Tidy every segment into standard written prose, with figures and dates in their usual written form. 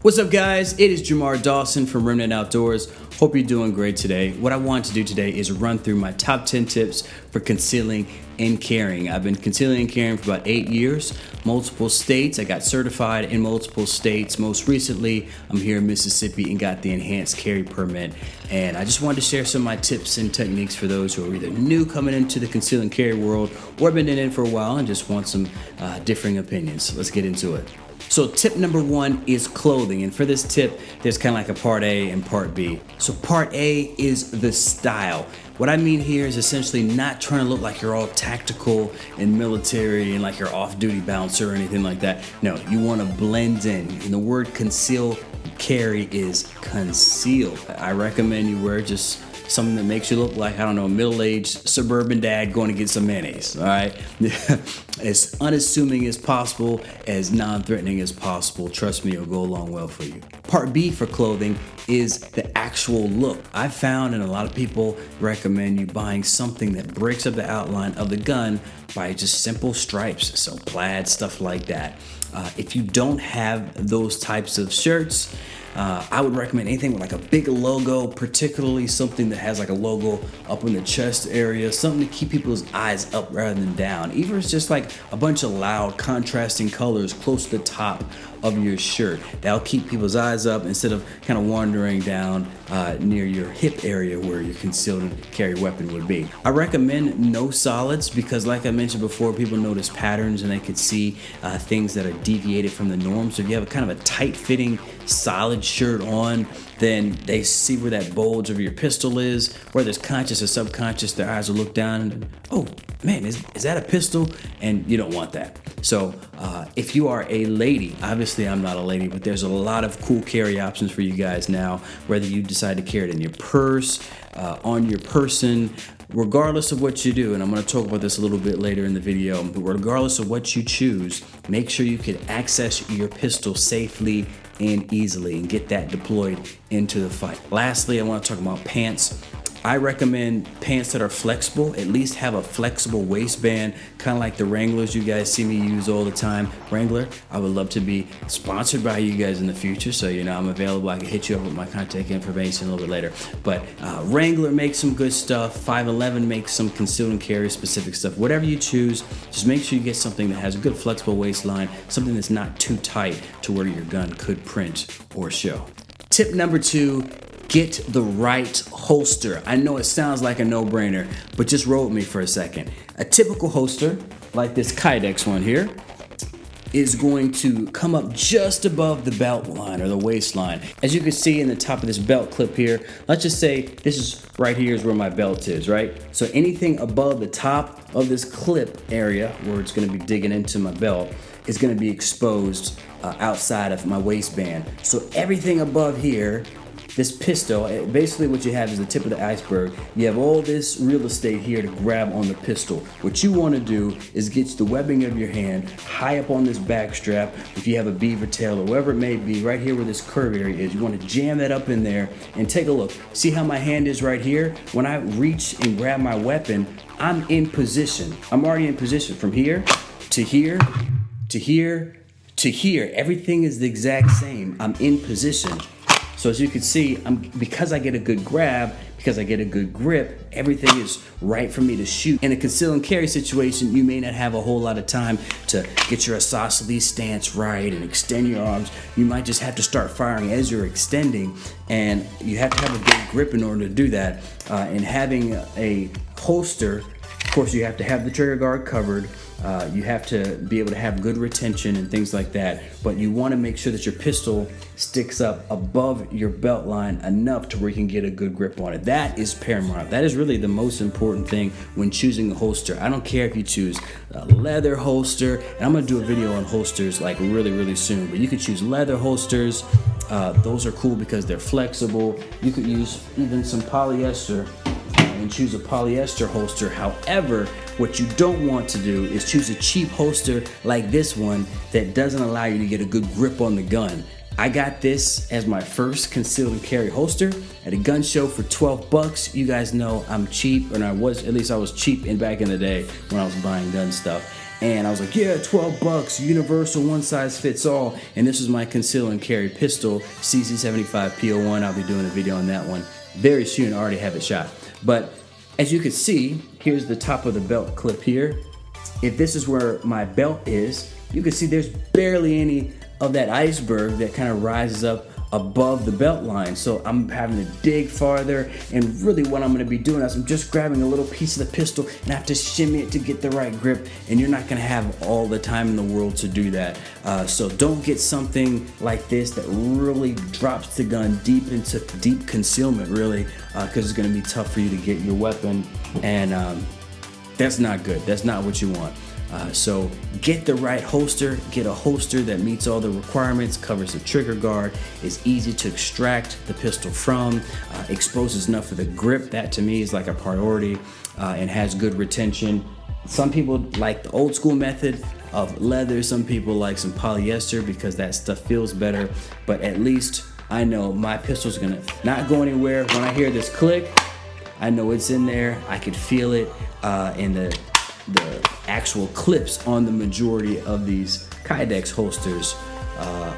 What's up, guys? It is Jamar Dawson from Remnant Outdoors. Hope you're doing great today. What I want to do today is run through my top 10 tips for concealing and carrying. I've been concealing and carrying for about 8 years, multiple states. I got certified in multiple states. Most recently, I'm here in Mississippi and got the enhanced carry permit. And I just wanted to share some of my tips and techniques for those who are either new coming into the conceal and carry world or been in it for a while and just want some differing opinions. Let's get into it. So tip number one is clothing, and for this tip there's kind of like a part A and part B. So part A is the style. What I mean here is essentially not trying to look like you're all tactical and military and like you're off-duty bouncer or anything like that. No, you want to blend in, and the word conceal carry is conceal. I recommend you wear just something that makes you look like, I don't know, a middle-aged suburban dad going to get some mayonnaise, all right? As unassuming as possible, as non-threatening as possible. Trust me, it'll go along well for you. Part B for clothing is the actual look. I've found, and a lot of people recommend you buying something that breaks up the outline of the gun by just simple stripes, so plaid, stuff like that. If you don't have those types of shirts, I would recommend anything with like a big logo, particularly something that has like a logo up in the chest area, something to keep people's eyes up rather than down. Even if it's just like a bunch of loud contrasting colors close to the top of your shirt. That'll keep people's eyes up instead of kind of wandering down near your hip area where your concealed and carry weapon would be. I recommend no solids because, like I mentioned before, people notice patterns and they could see things that are deviated from the norm. So if you have a kind of a tight-fitting solid shirt on, then they see where that bulge of your pistol is, whether it's conscious or subconscious. Their eyes will look down and, oh man, is that a pistol? And you don't want that. So if you are a lady, obviously I'm not a lady, but there's a lot of cool carry options for you guys now, whether you decide to carry it in your purse, on your person, regardless of what you do. And I'm going to talk about this a little bit later in the video, but regardless of what you choose, make sure you can access your pistol safely and easily and get that deployed into the fight. Lastly, I want to talk about pants. I recommend pants that are flexible, at least have a flexible waistband, kind of like the Wranglers you guys see me use all the time. Wrangler, I would love to be sponsored by you guys in the future, so you know I'm available. I can hit you up with my contact information a little bit later. But Wrangler makes some good stuff. 511 makes some concealed and carry specific stuff. Whatever you choose, just make sure you get something that has a good flexible waistline, something that's not too tight to where your gun could print or show. Tip number two, get the right holster. I know it sounds like a no-brainer, but just roll with me for a second. A typical holster, like this Kydex one here, is going to come up just above the belt line or the waistline. As you can see in the top of this belt clip here, let's just say this is right here is where my belt is, right? So anything above the top of this clip area where it's gonna be digging into my belt is gonna be exposed outside of my waistband. So everything above here, this pistol, basically what you have is the tip of the iceberg. You have all this real estate here to grab on the pistol. What you want to do is get the webbing of your hand high up on this back strap. If you have a beaver tail or whatever it may be, right here where this curve area is, you want to jam that up in there and take a look. See how my hand is right here? When I reach and grab my weapon, I'm in position. I'm already in position from here to here to here to here. Everything is the exact same. I'm in position. So as you can see, because I get a good grab, because I get a good grip, everything is right for me to shoot. In a conceal and carry situation, you may not have a whole lot of time to get your isosceles stance right and extend your arms. You might just have to start firing as you're extending, and you have to have a good grip in order to do that. And having a holster, of course, you have to have the trigger guard covered. You have to be able to have good retention and things like that, but you want to make sure that your pistol sticks up above your belt line enough to where you can get a good grip on it. That is paramount. That is really the most important thing when choosing a holster. I don't care if you choose a leather holster, and I'm going to do a video on holsters like really soon, but you could choose leather holsters. Those are cool because they're flexible. You could use even some polyester and choose a polyester holster. However, what you don't want to do is choose a cheap holster like this one that doesn't allow you to get a good grip on the gun. I got this as my first concealed and carry holster at a gun show for 12 bucks. You guys know I'm cheap, and I was cheap back in the day when I was buying gun stuff. And I was like, yeah, 12 bucks, universal, one size fits all. And this was my conceal and carry pistol, CC75 P01. I'll be doing a video on that one very soon. I already have it shot. But as you can see, here's the top of the belt clip here. If this is where my belt is, you can see there's barely any of that iceberg that kind of rises up above the belt line. So I'm having to dig farther, and really what I'm going to be doing is I'm just grabbing a little piece of the pistol and I have to shimmy it to get the right grip, and you're not going to have all the time in the world to do that. So don't get something like this that really drops the gun deep into deep concealment, really, because it's going to be tough for you to get your weapon, and that's not good. That's not what you want. So get the right holster, get a holster that meets all the requirements, covers the trigger guard, is easy to extract the pistol from, exposes enough of the grip. That to me is like a priority, and has good retention. Some people like the old school method of leather. Some people like some polyester because that stuff feels better, but at least I know my pistol's gonna not go anywhere. When I hear this click, I know it's in there. I could feel it in the actual clips on the majority of these Kydex holsters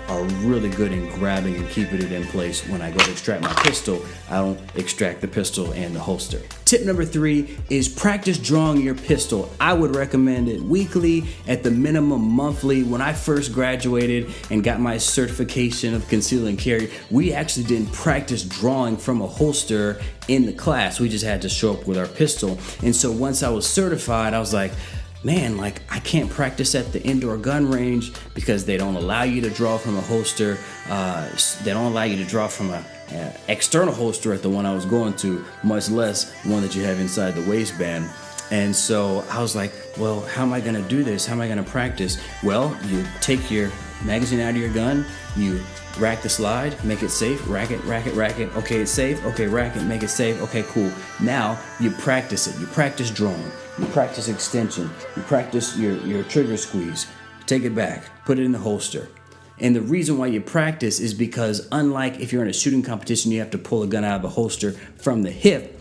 are really good in grabbing and keeping it in place. When I go to extract my pistol, I don't extract the pistol and the holster. Tip number 3 is practice drawing your pistol. I would recommend it weekly, at the minimum monthly. When I first graduated and got my certification of conceal and carry, we actually didn't practice drawing from a holster in the class. We just had to show up with our pistol. And so once I was certified, I was like, man, like I can't practice at the indoor gun range because they don't allow you to draw from a holster. They don't allow you to draw from a external holster at the one I was going to, much less one that you have inside the waistband. And so I was like, well, how am I gonna do this? How am I gonna practice? Well, you take your magazine out of your gun, you rack the slide, make it safe, rack it. Okay, it's safe. Okay, rack it, make it safe. Okay, cool. Now you practice it. You practice drawing. You practice extension. You practice your trigger squeeze. Take it back. Put it in the holster. And the reason why you practice is because, unlike if you're in a shooting competition, you have to pull a gun out of a holster from the hip.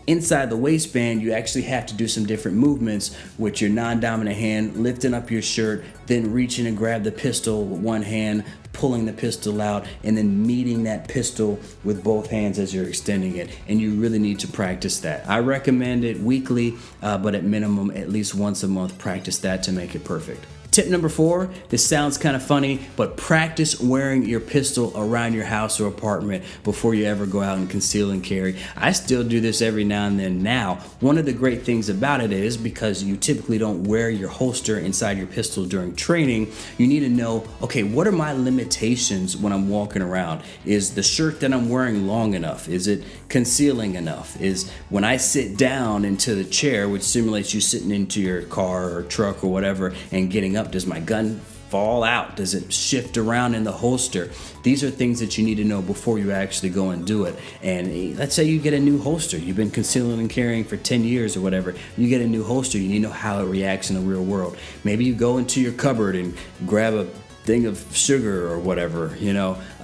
Inside the waistband, you actually have to do some different movements with your non-dominant hand, lifting up your shirt, then reaching and grab the pistol with one hand, pulling the pistol out, and then meeting that pistol with both hands as you're extending it. And you really need to practice that. I recommend it weekly, but at minimum, at least once a month, practice that to make it perfect. Tip number 4, this sounds kind of funny, but practice wearing your pistol around your house or apartment before you ever go out and conceal and carry. I still do this every now and then now. One of the great things about it is, because you typically don't wear your holster inside your pistol during training, you need to know, okay, what are my limitations when I'm walking around? Is the shirt that I'm wearing long enough? Is it concealing enough? Is when I sit down into the chair, which simulates you sitting into your car or truck or whatever and getting up, does my gun fall out? Does it shift around in the holster? These are things that you need to know before you actually go and do it. And let's say you get a new holster. You've been concealing and carrying for 10 years or whatever. You get a new holster. You need to know how it reacts in the real world. Maybe you go into your cupboard and grab a thing of sugar or whatever,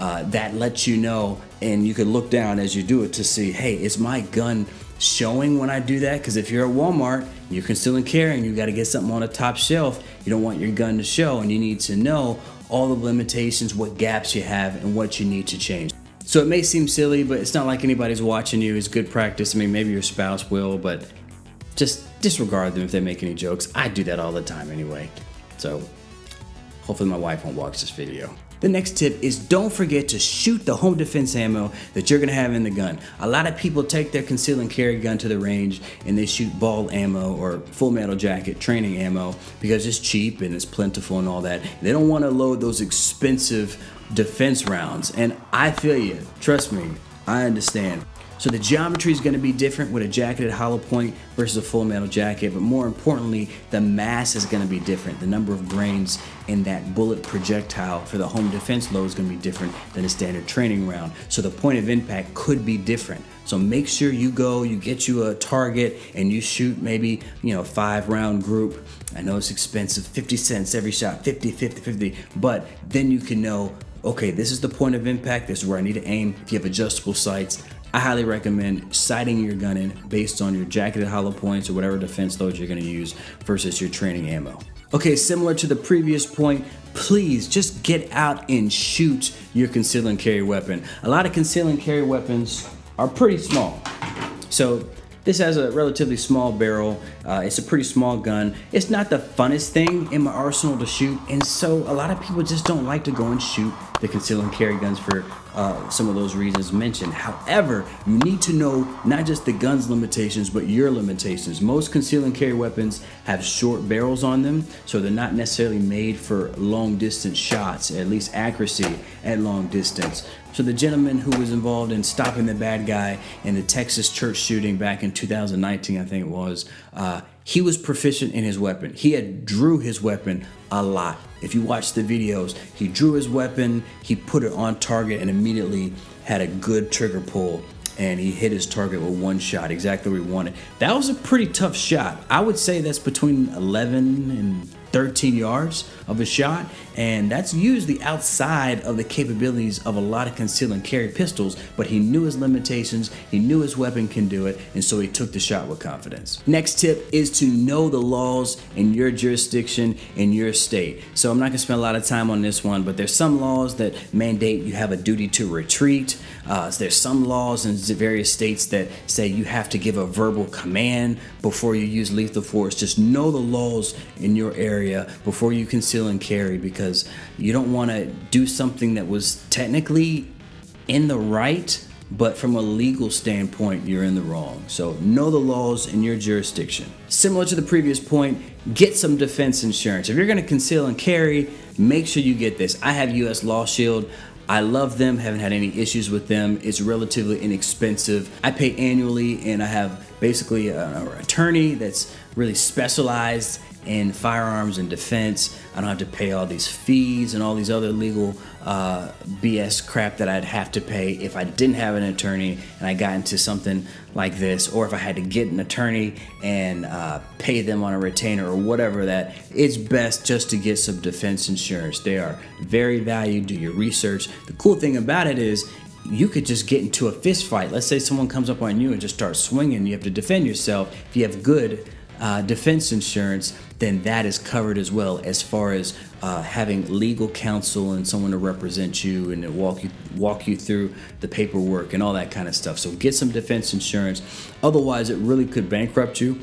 that lets you know, and you can look down as you do it to see, hey, is my gun showing when I do that? Because if you're at Walmart, you're concealing and carrying, you got to get something on the top shelf. You don't want your gun to show, and you need to know all the limitations, what gaps you have, and what you need to change. So it may seem silly, but it's not like anybody's watching you. It's good practice. I mean, maybe your spouse will, but just disregard them if they make any jokes. I do that all the time anyway. So hopefully my wife won't watch this video. The next tip is don't forget to shoot the home defense ammo that you're gonna have in the gun. A lot of people take their conceal and carry gun to the range and they shoot ball ammo or full metal jacket training ammo because it's cheap and it's plentiful and all that. They don't wanna load those expensive defense rounds. And I feel you, trust me, I understand. So the geometry is going to be different with a jacketed hollow point versus a full metal jacket, but more importantly, the mass is going to be different. The number of grains in that bullet projectile for the home defense load is going to be different than a standard training round. So the point of impact could be different. So make sure you get you a target and you shoot maybe, 5-round group. I know it's expensive, 50 cents every shot, 50, but then you can know, okay, this is the point of impact, this is where I need to aim. If you have adjustable sights, I highly recommend sighting your gun in based on your jacketed hollow points or whatever defense load you're gonna use versus your training ammo. Okay, similar to the previous point, please just get out and shoot your conceal and carry weapon. A lot of conceal and carry weapons are pretty small. So this has a relatively small barrel. It's a pretty small gun. It's not the funnest thing in my arsenal to shoot, and so a lot of people just don't like to go and shoot the conceal and carry guns for some of those reasons mentioned. However, you need to know not just the gun's limitations, but your limitations. Most conceal and carry weapons have short barrels on them, so they're not necessarily made for long distance shots, at least accuracy at long distance. So the gentleman who was involved in stopping the bad guy in the Texas church shooting back in 2019, I think it was, he was proficient in his weapon. He had drew his weapon a lot. If you watch the videos, he drew his weapon, he put it on target and immediately had a good trigger pull, and he hit his target with one shot, exactly where he wanted. That was a pretty tough shot. I would say that's between 11 and 13 yards of a shot, and that's usually outside of the capabilities of a lot of conceal and carry pistols, but he knew his limitations, he knew his weapon can do it, and so he took the shot with confidence. Next tip is to know the laws in your jurisdiction, in your state. So I'm not gonna spend a lot of time on this one, but there's some laws that mandate you have a duty to retreat. There's some laws in various states that say you have to give a verbal command before you use lethal force. Just know the laws in your area before you conceal and carry, because you don't want to do something that was technically in the right, but from a legal standpoint, you're in the wrong. So know the laws in your jurisdiction. Similar to the previous point, get some defense insurance. If you're going to conceal and carry, make sure you get this. I have US Law Shield. I love them, haven't had any issues with them. It's relatively inexpensive. I pay annually, and I have basically an attorney that's really specialized in firearms and defense. I don't have to pay all these fees and all these other legal BS crap that I'd have to pay if I didn't have an attorney and I got into something like this, or if I had to get an attorney and pay them on a retainer or whatever. That it's best just to get some defense insurance. They are very valued. Do your research. The cool thing about it is you could just get into a fist fight. Let's say someone comes up on you and just starts swinging. You have to defend yourself. If you have good defense insurance, then that is covered as well, as far as having legal counsel and someone to represent you and to walk you through the paperwork and all that kind of stuff. So get some defense insurance. Otherwise, it really could bankrupt you.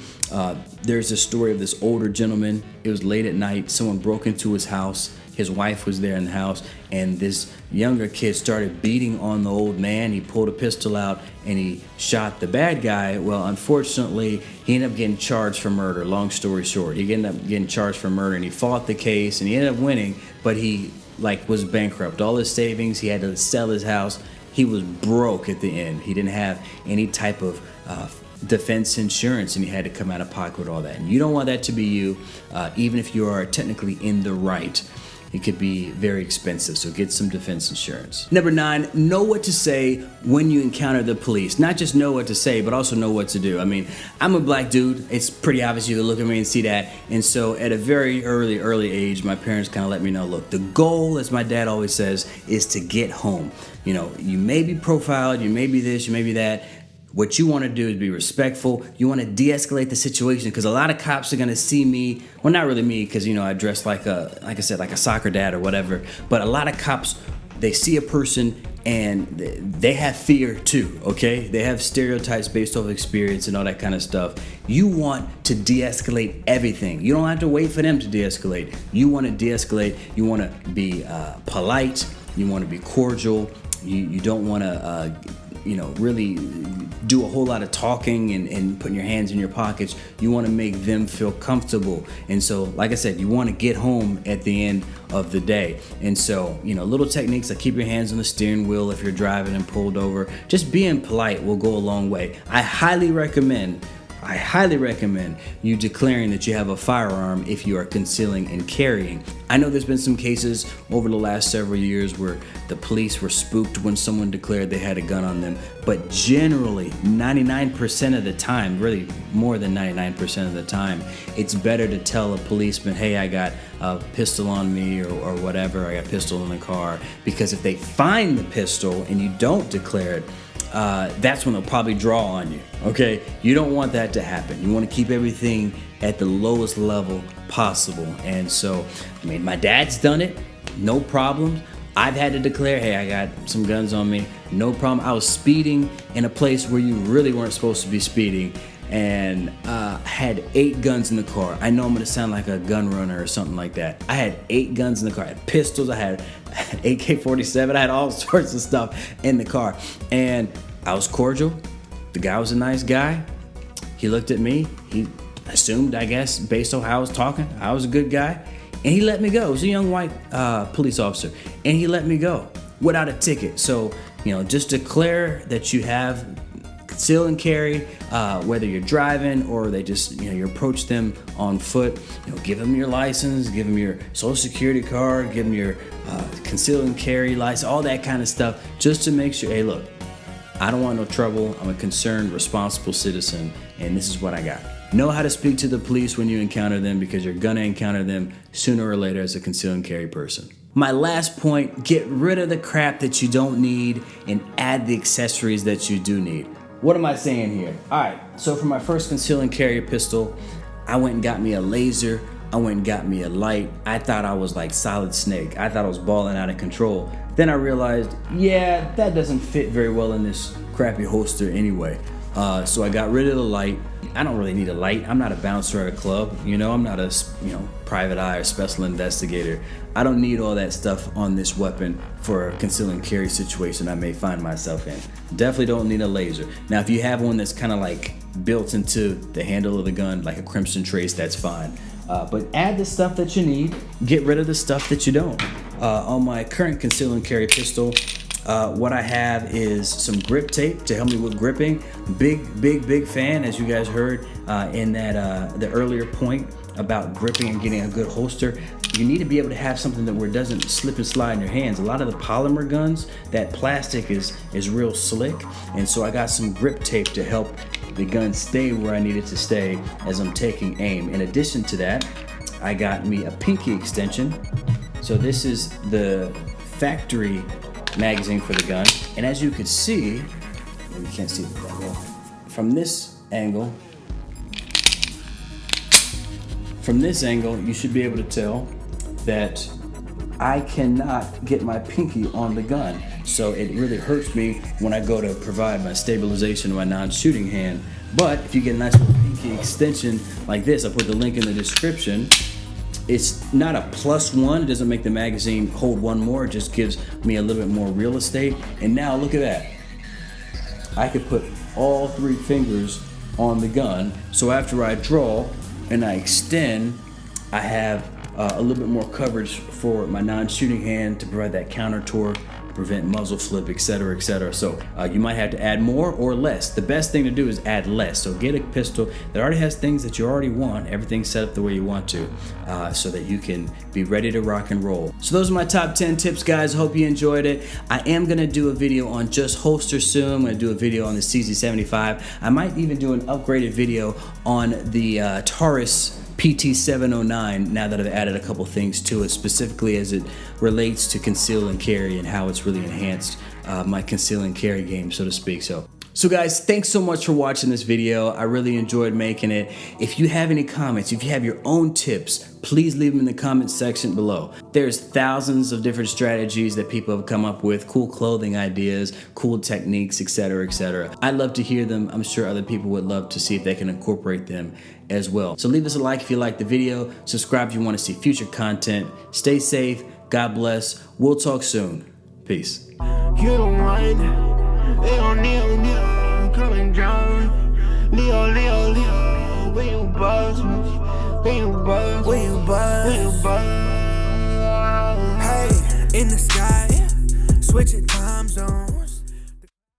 There's a story of this older gentleman. It was late at night. Someone broke into his house. His wife was there in the house, and this younger kid started beating on the old man. He pulled a pistol out and he shot the bad guy. Well, unfortunately, he ended up getting charged for murder. Long story short, he ended up getting charged for murder, and he fought the case and he ended up winning, but he was bankrupt. All his savings, he had to sell his house. He was broke at the end. He didn't have any type of defense insurance, and he had to come out of pocket with all that. And you don't want that to be you, even if you are technically in the right. It could be very expensive, so get some defense insurance. Number 9, know what to say when you encounter the police. Not just know what to say, but also know what to do. I mean, I'm a black dude. It's pretty obvious. You can look at me and see that. And so at a very early age, my parents kind of let me know, look, the goal, as my dad always says, is to get home. You know, you may be profiled, you may be this, you may be that. What you want to do is be respectful. You want to de-escalate the situation, because a lot of cops are going to see me. Well, not really me, because, you know, I dress like I said, like a soccer dad or whatever. But a lot of cops, they see a person and they have fear too, okay? They have stereotypes based off experience and all that kind of stuff. You want to de-escalate everything. You don't have to wait for them to de-escalate. You want to de-escalate. You want to be polite. You want to be cordial. You don't want to really do a whole lot of talking and putting your hands in your pockets. You want to make them feel comfortable. And so, like I said, you want to get home at the end of the day. And so, little techniques like keep your hands on the steering wheel if you're driving and pulled over. Just being polite will go a long way. I highly recommend I highly recommend you declaring that you have a firearm if you are concealing and carrying. I know there's been some cases over the last several years where the police were spooked when someone declared they had a gun on them, but generally 99% of the time, really more than 99% of the time, it's better to tell a policeman, hey, I got a pistol on me or whatever, I got a pistol in the car, because if they find the pistol and you don't declare it, that's when they'll probably draw on you, okay? You don't want that to happen. You want to keep everything at the lowest level possible. And so, I mean, my dad's done it, no problem. I've had to declare, hey, I got some guns on me, no problem. I was speeding in a place where you really weren't supposed to be speeding, and had 8 guns in the car. I know I'm gonna sound like a gun runner or something like that. I had 8 guns in the car. I had pistols, I had AK-47, I had all sorts of stuff in the car. And I was cordial. The guy was a nice guy. He looked at me. He assumed, I guess, based on how I was talking, I was a good guy. And he let me go. It was a young white police officer. And he let me go without a ticket. So, you know, just declare that you have conceal and carry, whether you're driving or they just, you know, you approach them on foot, you know, give them your license, give them your social security card, give them your conceal and carry license, all that kind of stuff, just to make sure, hey, look, I don't want no trouble. I'm a concerned, responsible citizen, and this is what I got. Know how to speak to the police when you encounter them, because you're gonna encounter them sooner or later as a conceal and carry person. My last point, get rid of the crap that you don't need and add the accessories that you do need. What am I saying here? All right, so for my first conceal and carry pistol, I went and got me a laser. I went and got me a light. I thought I was like Solid Snake. I thought I was balling out of control. Then I realized, yeah, that doesn't fit very well in this crappy holster anyway. So I got rid of the light. I don't really need a light. I'm not a bouncer at a club. You know, I'm not a, private eye or special investigator. I don't need all that stuff on this weapon for a conceal and carry situation I may find myself in. Definitely don't need a laser. Now, if you have one that's kind of like built into the handle of the gun, like a Crimson Trace, that's fine. But add the stuff that you need, get rid of the stuff that you don't. On my current conceal and carry pistol, what I have is some grip tape to help me with gripping. Big fan, as you guys heard in that the earlier point about gripping and getting a good holster. You need to be able to have something where it doesn't slip and slide in your hands. A lot of the polymer guns, that plastic is real slick, and so I got some grip tape to help the gun stay where I need it to stay as I'm taking aim. In addition to that, I got me a pinky extension. So this is the factory magazine for the gun, and as you can see, maybe you can't see it that well, from this angle, you should be able to tell that I cannot get my pinky on the gun. So it really hurts me when I go to provide my stabilization of my non-shooting hand. But if you get a nice little pinky extension like this, I'll put the link in the description. It's not a +1, it doesn't make the magazine hold one more, it just gives me a little bit more real estate. And now look at that. I could put all 3 fingers on the gun, so after I draw and I extend, I have a little bit more coverage for my non-shooting hand to provide that counter torque, prevent muzzle flip, etc., etc. So you might have to add more or less. The best thing to do is add less. So get a pistol that already has things that you already want, everything set up the way you want to, so that you can be ready to rock and roll. So those are my top 10 tips, guys. Hope you enjoyed it. I am gonna do a video on just holsters soon. I'm gonna do a video on the CZ75. I might even do an upgraded video on the Taurus PT709 now that I've added a couple things to it, specifically as it relates to conceal and carry and how it's really enhanced my conceal and carry game, so to speak. So guys, thanks so much for watching this video. I really enjoyed making it. If you have any comments, if you have your own tips, please leave them in the comment section below. There's thousands of different strategies that people have come up with, cool clothing ideas, cool techniques, etc., etc. I'd love to hear them. I'm sure other people would love to see if they can incorporate them as well. So leave us a like if you like the video, subscribe if you want to see future content. Stay safe, God bless, we'll talk soon. Peace. You don't mind, they don't need come and drown. Leo, when you buzz, hey, in the sky, switch your time zone.